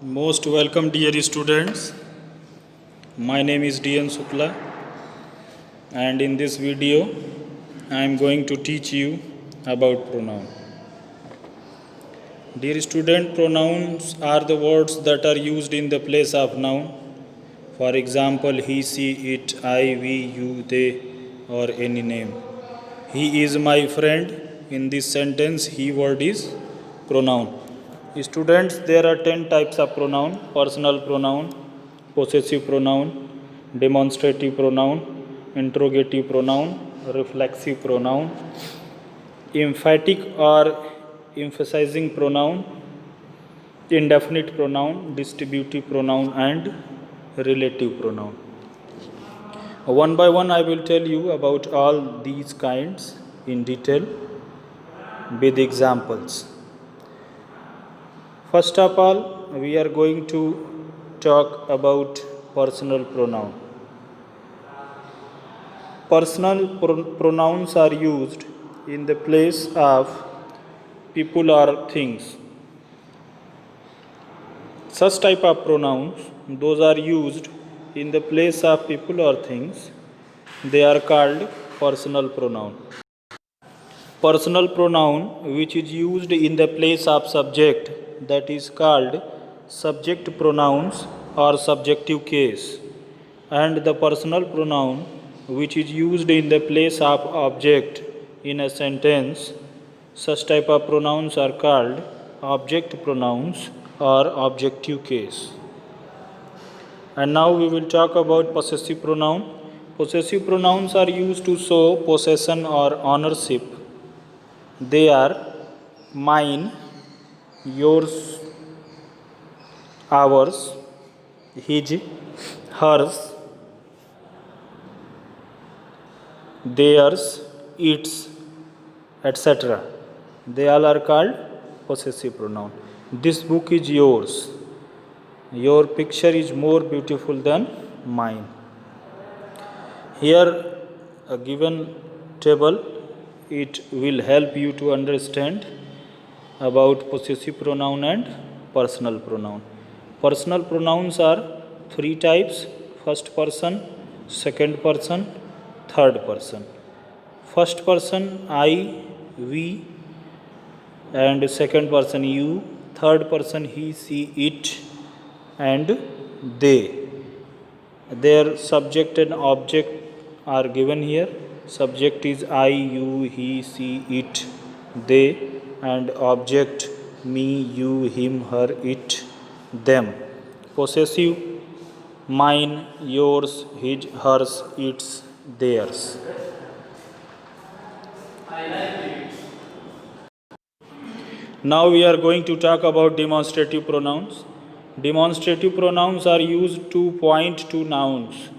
Most welcome, dear students. My name is DN Sukla, and in this video, I am going to teach you about pronoun. Dear student, pronouns are the words that are used in the place of noun. For example, he, she, it, I, we, you, they, or any name. He is my friend. In this sentence, he word is pronoun. Students, there are 10 types of pronoun: personal pronoun, possessive pronoun, demonstrative pronoun, interrogative pronoun, reflexive pronoun, emphatic or emphasizing pronoun, indefinite pronoun, distributive pronoun, and relative pronoun. One by one, I will tell you about all these kinds in detail with examples. First of all, we are going to talk about personal pronoun. Personal pronouns are used in the place of people or things. Such type of pronouns, those are used in the place of people or things, they are called personal pronoun. Personal pronoun which is used in the place of subject, that is called subject pronouns or subjective case, and the personal pronoun which is used in the place of object in a sentence, such type of pronouns are called object pronouns or objective case. And now we will talk about possessive pronoun. Possessive pronouns are used to show possession or ownership. They are mine, yours, ours, his, hers, theirs, its, etc. They all are called possessive pronoun. This book is yours. Your picture is more beautiful than mine. Here, a given table, it will help you to understand about possessive pronoun and personal pronoun. Personal pronouns are three types: first person, second person, third person. First person I, we, and second person you, third person he, she, it, and they. Their subject and object are given here. Subject is I, you, he, she, it, they, and object me, you, him, her, it, them. Possessive mine, yours, his, hers, its, theirs. Now we are going to talk about demonstrative pronouns. Demonstrative pronouns are used to point to nouns.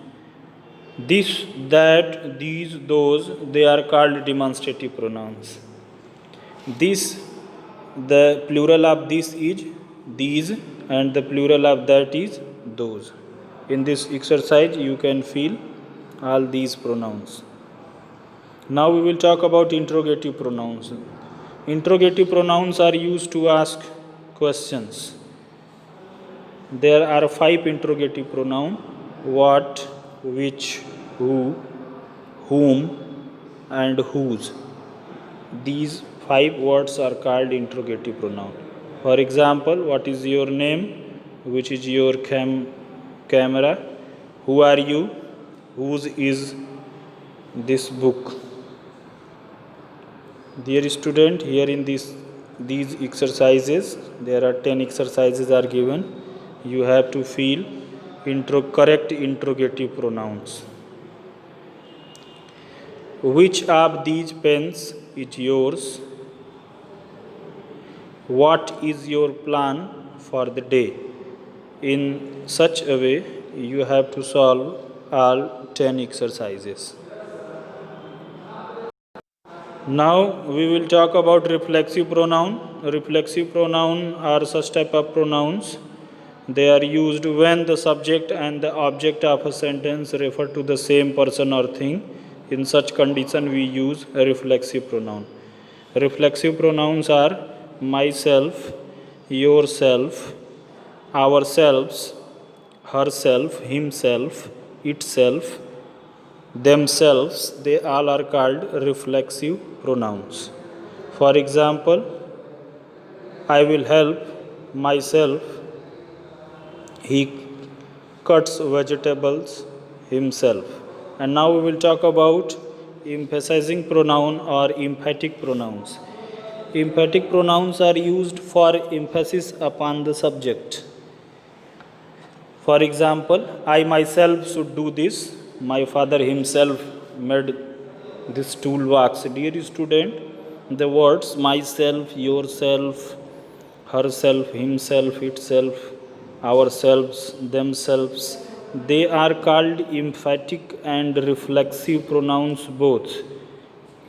This, that, these, those, they are called demonstrative pronouns. This, the plural of this is these, and the plural of that is those. In this exercise, you can feel all these pronouns. Now we will talk about interrogative pronouns. Interrogative pronouns are used to ask questions. There are 5 interrogative pronouns: what, which, who, whom, and whose. These 5 words are called interrogative pronoun. For example, what is your name? Which is your camera? Who are you? Whose is this book? Dear student, here in these exercises, there are 10 exercises are given. You have to feel correct interrogative pronouns. Which of these pens is yours? What is your plan for the day? In such a way, you have to solve all 10 exercises. Now we will talk about reflexive pronoun. Reflexive pronoun are such type of pronouns. They are used when the subject and the object of a sentence refer to the same person or thing. In such condition, we use a reflexive pronoun. Reflexive pronouns are myself, yourself, ourselves, herself, himself, itself, themselves, they all are called reflexive pronouns. For example, I will help myself, he cuts vegetables himself. And now we will talk about emphasizing pronoun or emphatic pronouns. Emphatic pronouns are used for emphasis upon the subject. For example, I myself should do this. My father himself made this toolbox. Dear student, the words myself, yourself, herself, himself, itself, ourselves, themselves, they are called emphatic and reflexive pronouns both.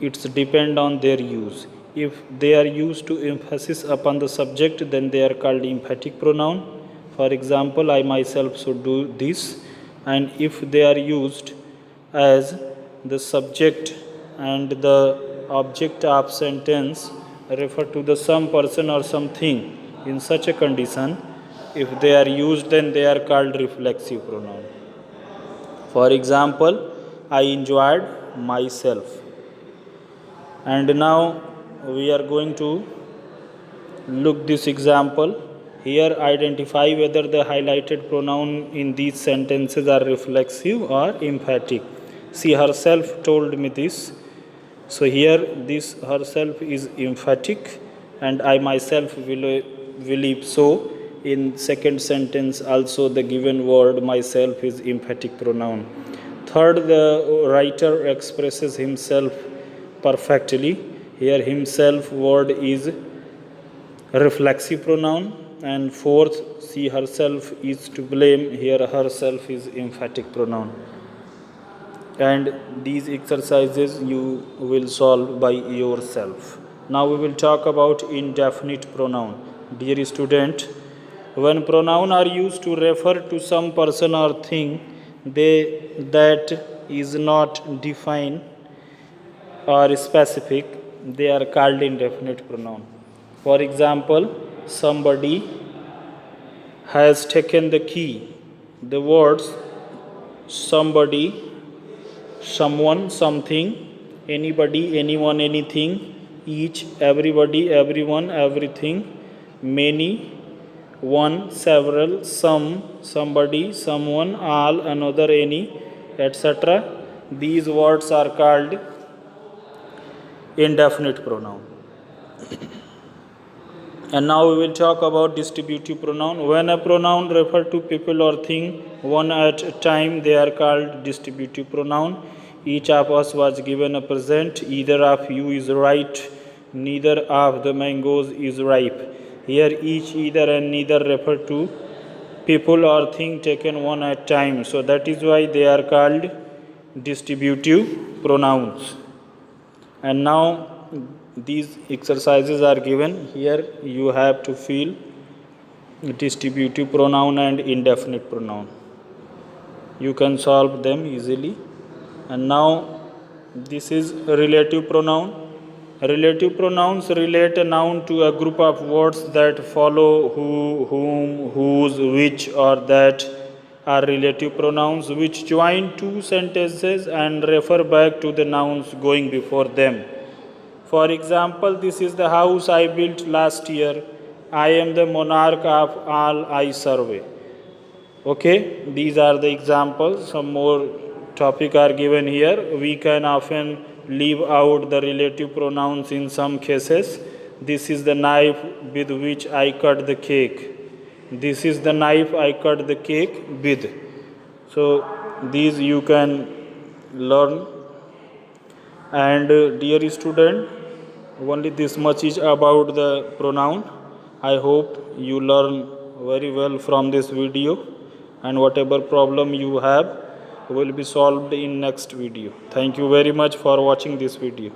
It's depend on their use. If they are used to emphasis upon the subject, then they are called emphatic pronoun. For example, I myself should do this. And if they are used as the subject and the object of sentence refer to the some person or something, in such a condition, if they are used, then they are called reflexive pronoun. For example, I enjoyed myself. And now we are going to look this example. Here identify whether the highlighted pronoun in these sentences are reflexive or emphatic. She herself told me this. So here this herself is emphatic and I myself will believe so. In second sentence also the given word myself is emphatic pronoun. Third, the writer expresses himself perfectly. Here himself word is reflexive pronoun. And fourth, she herself is to blame. Here herself is emphatic pronoun. And these exercises you will solve by yourself. Now we will talk about indefinite pronoun. Dear student, when pronouns are used to refer to some person or thing that is not defined or specific, they are called indefinite pronoun. For example, somebody has taken the key. The words somebody, someone, something, anybody, anyone, anything, each, everybody, everyone, everything, many, one, several, some, somebody, someone, all, another, any, etc. These words are called indefinite pronoun. And now we will talk about distributive pronoun. When a pronoun refers to people or thing one at a time, they are called distributive pronoun. Each of us was given a present. Either of you is right, neither of the mangoes is ripe. Here each, either and neither refer to people or thing taken one at a time. So that is why they are called distributive pronouns. And now these exercises are given. Here you have to fill distributive pronoun and indefinite pronoun. You can solve them easily. And now this is relative pronoun. Relative pronouns relate a noun to a group of words that follow who, whom, whose, which, or that are relative pronouns which join two sentences and refer back to the nouns going before them. For example, this is the house I built last year. I am the monarch of all I survey. Okay, these are the examples. Some more topic are given here. We can often leave out the relative pronouns in some cases. This is the knife with which I cut the cake. This is the knife I cut the cake with. So these you can learn. And dear student, only this much is about the pronoun. I hope you learn very well from this video, and whatever problem you have will be solved in next video. Thank you very much for watching this video.